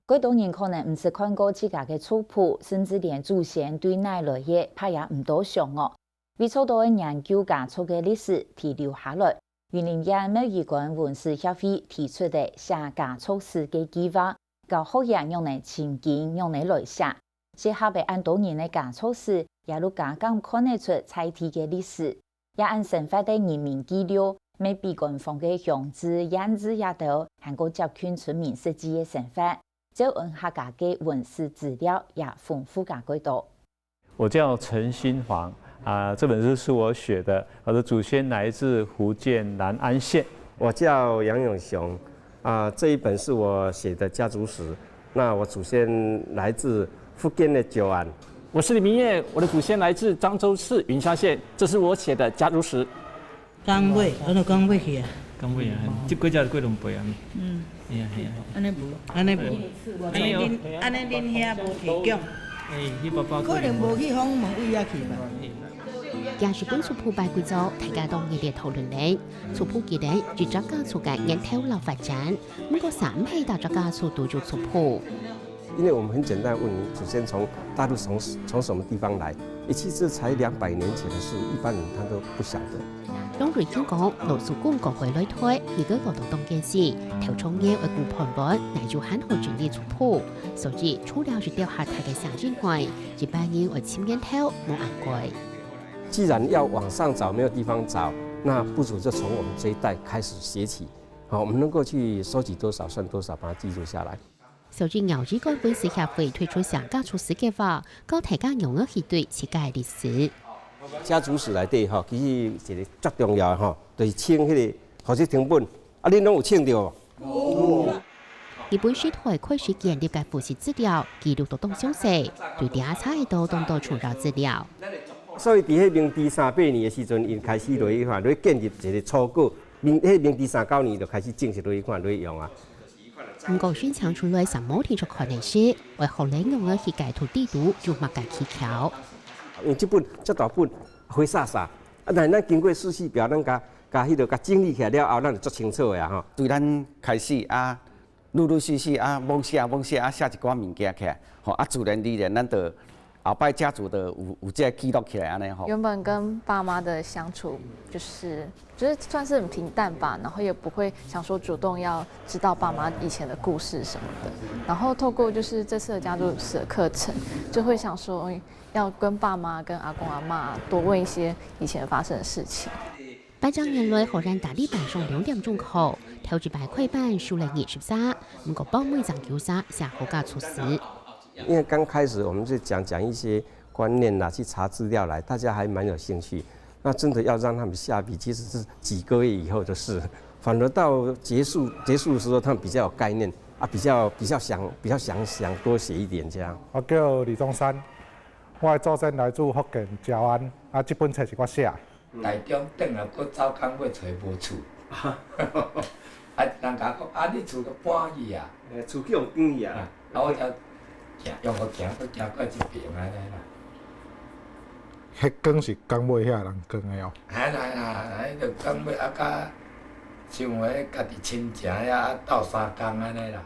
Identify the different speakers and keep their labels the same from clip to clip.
Speaker 1: 许多人可能唔是看过自家嘅族谱，甚至连祖先对奶奶嘅怕也唔多想哦。为做到研究家族嘅历史提留下来，云林县贸易馆文史协会提出的写家族史嘅计划，教学员用嚟亲近，用嚟来写。写下被按多年嘅家族史，也都加减看得出采体嘅历史，也按生活的人民记录。每比官方嘅乡志、样子也都含过接近村民实际嘅生活，就按客家嘅文史资料也丰富加许多。
Speaker 2: 我叫陈新煌这本书是我写的，我的祖先来自福建南安县。
Speaker 3: 我叫杨永雄这一本是我写的家族史。那我祖先来自福建的九安。
Speaker 4: 我是李明业，我的祖先来自漳州市云霄县，这是我写的家族史。
Speaker 5: 港尾，我到港尾去啊。
Speaker 4: 港尾啊，即几只几两倍啊？系啊。
Speaker 5: 安尼无，安尼恁遐无提供。可能无去访问位啊去吧。
Speaker 6: 也是本族谱bài quy tố大家都熱烈討論呢。族譜記得住咗家族嘅人頭流發展，不過三係大家家族都做族譜。
Speaker 3: 因为我们很简单问你祖先从大陆从什么地方来，其实才200年前的事，一般人他都不晓得。
Speaker 6: 當瑞香港老祖公個回來推，而家攞到當件事，頭創業嘅顧盤本，乃就很好專利族譜，所以除了是掉下台嘅相機外，一般人為簽人頭冇眼貴。
Speaker 3: 既然要往上找，没有地方找，那不如就从我们这一代开始写起。好，我们能够去收集多少算多少，把它记录下来。
Speaker 6: 所以牛子官本史協會推出上家族史計劃，教大家用嘅去對世界歷史。
Speaker 3: 家族史內底其實一個最重要的就是清迄個或者成本，恁攏有清到。
Speaker 6: 日本書台開始建立嘅富士資料，記錄到東詳細，對調查嘅多重尋找資料。
Speaker 3: 所以喺明治38年嘅時陣，因開始來建立一個初稿，明治39年就開始正式來用啊。
Speaker 6: 唔過宣傳出來什麼天作可能是為後來用嘅去解圖地圖做物嘅技巧。
Speaker 3: 用這本這大本灰沙沙，但係咱經過試試表，咱甲整理起來了後，咱就足清楚呀吼。
Speaker 7: 對咱開始陸陸續續猛寫寫一寡物件起來，自然而然咱就後擺家族的有這記錄起來安尼吼。
Speaker 8: 原本跟爸媽的相處就是算是很平淡吧，然後也不會想說主動要知道爸媽以前的故事什麼的。然後透過就是這次的家族史的課程，就會想說要跟爸媽、跟阿公阿嬷多問一些以前發生的事情。
Speaker 6: 拜章人類荷蘭大力版上2點鐘後，頭一排快版數嚟23，唔過報每張叫啥下好家出事。
Speaker 3: 因為剛開始我們就講一些觀念啦，去查資料來，大家還蠻有興趣。那真的要讓他們下筆，其實是幾個月以後的事。反而到結束的時候，他們比較有概念比較想多寫一點這樣。
Speaker 9: 我叫李宗山，我的祖先來自福建詔安，這本冊是我寫。
Speaker 10: 台中等下佫走工要找無厝，人家講你厝佫搬去啊，
Speaker 3: 厝去用轉去啊，
Speaker 10: 我就用個行佫行過一邊安尼啦。
Speaker 9: 迄間是港尾遐人間的哦。
Speaker 10: 係就港尾甲像迄家己親情呀鬥相共安尼啦。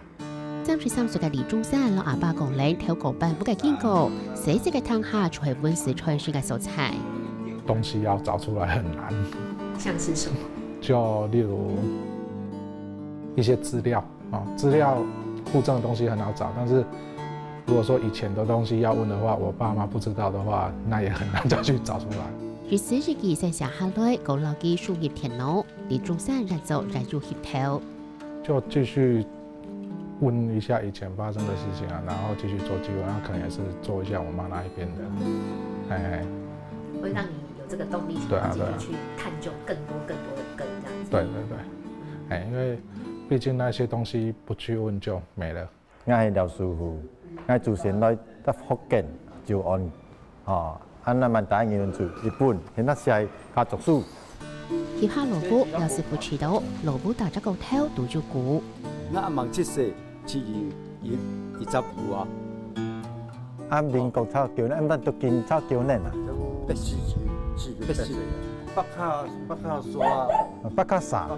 Speaker 6: 33歲嘅李中山老阿爸講嚟挑過辦不嘅經過，寫字嘅當下就係溫史傳訊嘅素材。
Speaker 9: 東西要找出來很難。
Speaker 6: 像是什麼？
Speaker 9: 就例如一些資料資料附贈的東西很好找，但是如果說以前的東西要問的話，我爸媽不知道的話，那也很難再去找出來。
Speaker 6: 14世紀先下下來，高樓嘅樹葉田路，李中山人就入協調。
Speaker 9: 就繼續問一下以前發生的事情然後繼續做記錄，那可能也是做一下我媽那一邊的，
Speaker 6: 會讓你有這個動力去繼續去探究更多的根，這樣子。
Speaker 9: 對，因為畢竟那些東西不去問就沒了。
Speaker 2: 我係廖師傅，我祖先來得福建詔安，安那萬大人住日本，現在是家族史。
Speaker 6: 協下羅布廖師傅知道，羅布打咗個頭都做估。
Speaker 11: 我阿嫲7歲，7月25啊。
Speaker 2: 民國草橋呢，乜都見草橋呢啊。
Speaker 11: 8歲，北卡沙，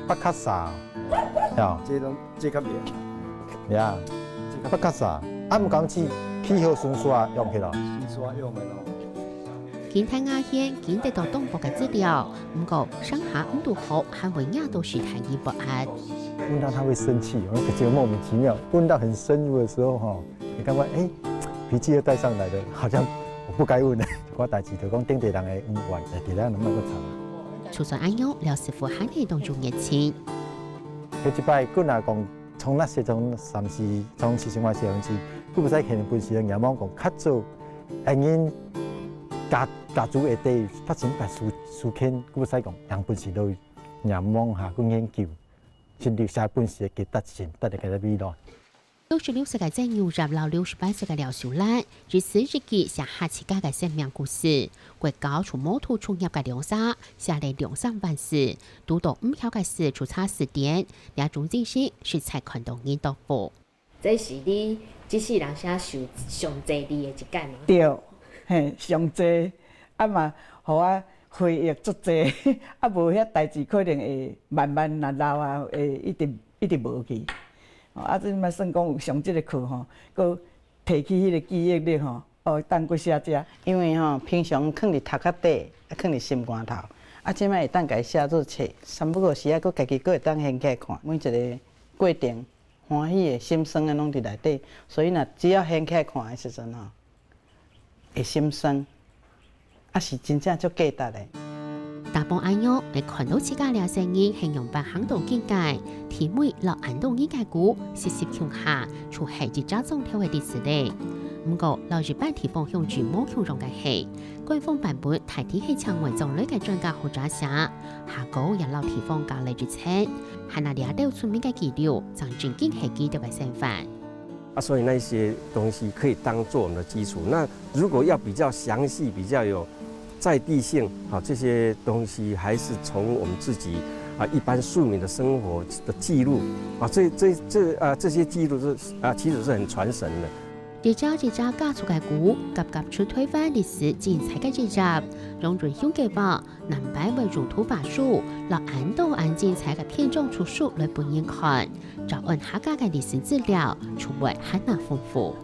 Speaker 2: 北卡沙，
Speaker 11: 這種這級嘢。
Speaker 2: 呀，不较啥，毋讲起气候顺刷用起来。
Speaker 11: 刷用的咯。
Speaker 6: 警探阿贤见得到东部嘅资料，不过上下温度好，和维亚都是谈一不安。
Speaker 2: 问到他会生气，我觉得莫名其妙。问到很深入的时候哈，你感觉脾气又带上来了，好像我不该问的。我代志就讲顶地人的恩怨，地人能不能够吵？
Speaker 6: 出算安用廖师傅喊你当中热情。
Speaker 2: 佢一摆佢若讲从那些从三四从四生活社会时，佢不使可能本事人也望讲较早，因家族下底发生个事件，佢不使讲人本事都也望下去研究，甚至下本事嘅得性得嚟嘅未来。
Speaker 6: 66世紀正入到68世紀廖小蘭，自此日記寫下自家嘅生命故事。國教從摩托衝入嘅兩沙，寫嚟兩三萬事，讀到唔曉嘅事出差4點，兩種知識是才看到印度部。
Speaker 12: 這是你這世人寫上濟你嘅一件嗎？
Speaker 5: 對，嘿，上濟，啊嘛，互我回憶足濟，啊無遐代志可能會慢慢啊老啊，會一直無去。啊，即摆算讲有上即个课吼，佮提起迄个记忆力吼，当过写遮。
Speaker 13: 因为吼，平常囥伫头壳底，啊囥伫心肝头，啊即摆会当家写做册，三不过时啊，佮家己佮会当掀起来看，每一个过程欢喜的、心酸的拢伫内底，所以若只要掀起来看的时阵吼，会心酸，啊是真正足价值的。
Speaker 6: 大部安用嚟看到自家嘅聲音形容白行動境界，題目落眼動應該估，實實強下，除係一紮總條嘅歷史咧。不過，老日版地方向住冇強壯嘅係，官方版本大體係稱為種類嘅專家學者寫，下個也老地方教嚟之稱，係那兩條出面嘅資料，將正經係記錄嘅身份。
Speaker 3: 所以那些東西可以當做我們的基礎。那如果要比較詳細、比較有在地性這些東西還是從我們自己一般庶民的生活的記錄這些記錄是其實是很傳神的。
Speaker 6: 一家家族嘅股，夾出推翻歷史精彩嘅一集，讓人兄嘅話南北為主土法術，落眼到眼精彩嘅片中出書來本人看，找按下家嘅歷史資料，出為很難豐富。